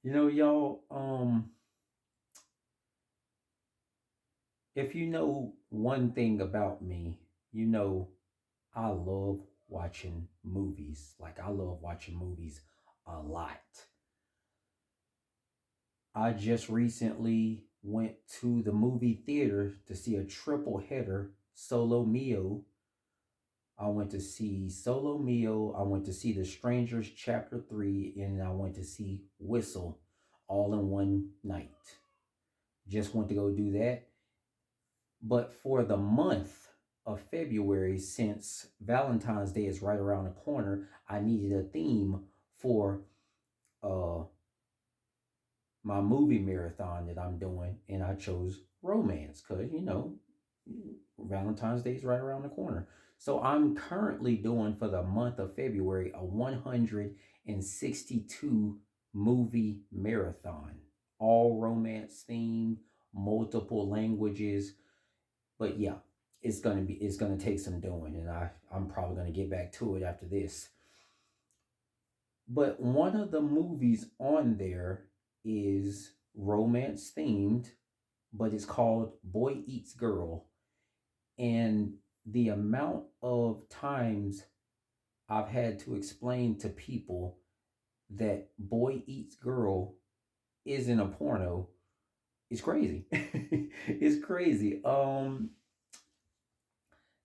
Y'all, if you know one thing about me, I love watching movies. Like, I love watching movies a lot. I just recently went to the movie theater to see a triple header, Solo Mio. I went to see Solo Mio, I went to see The Strangers Chapter 3, and I went to see Whistle all in one night. Just went to go do that. But for the month of February, since Valentine's Day is right around the corner, I needed a theme for uh my movie marathon that I'm doing, and I chose romance because Valentine's Day is right around the corner. So I'm currently doing for the month of February a 162 movie marathon, all romance themed, multiple languages. But yeah, it's gonna take some doing, and I'm probably gonna get back to it after this. But one of the movies on there is romance themed, but it's called Boy Eats Girl. And the amount of times I've had to explain to people that Boy Eats Girl isn't a porno is crazy. It's crazy.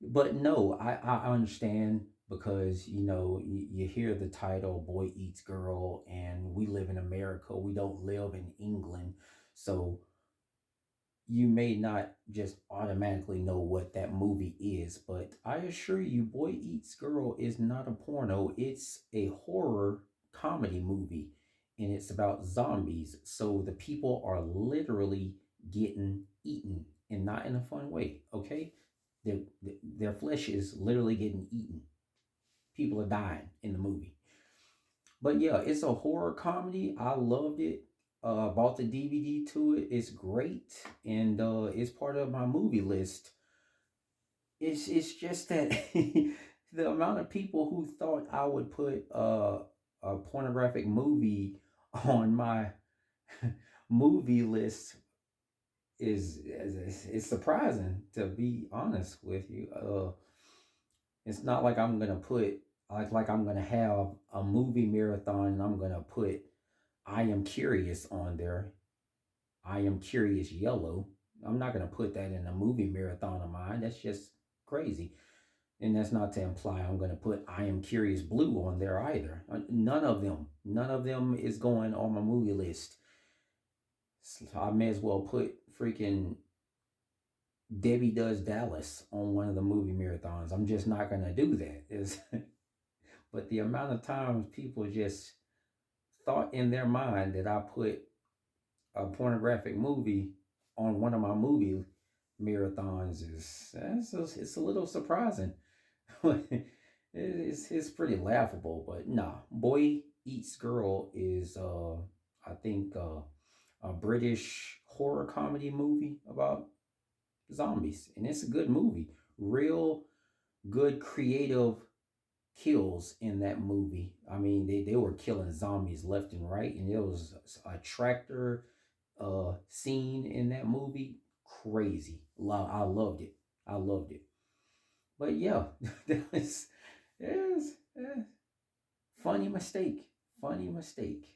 But no, I understand because you hear the title Boy Eats Girl, and we live in America. We don't live in England. So you may not just automatically know what that movie is, but I assure you, Boy Eats Girl is not a porno. It's a horror comedy movie, and it's about zombies. So the people are literally getting eaten, and not in a fun way, okay? Their flesh is literally getting eaten. People are dying in the movie. But yeah, it's a horror comedy. I loved it. Bought the DVD to it. It's great, and it's part of my movie list. It's just that the amount of people who thought I would put a pornographic movie on my movie list is surprising, to be honest with you. It's not like I'm gonna put like I'm gonna have a movie marathon and I'm gonna put I Am Curious on there. I Am Curious Yellow. I'm not gonna put that in a movie marathon of mine. That's just crazy. And that's not to imply I'm gonna put I Am Curious Blue on there either. None of them. None of them is going on my movie list. So I may as well put freaking Debbie Does Dallas on one of the movie marathons. I'm just not gonna do that. But the amount of times people just thought in their mind that I put a pornographic movie on one of my movie marathons it's a little surprising. It's pretty laughable, but nah. Boy Eats Girl is I think a British horror comedy movie about zombies, and it's a good movie. Real good creative kills in that movie. I mean, they were killing zombies left and right, and there was a tractor scene in that movie. Crazy. I loved it. I loved it. But yeah, that was funny mistake. Funny mistake.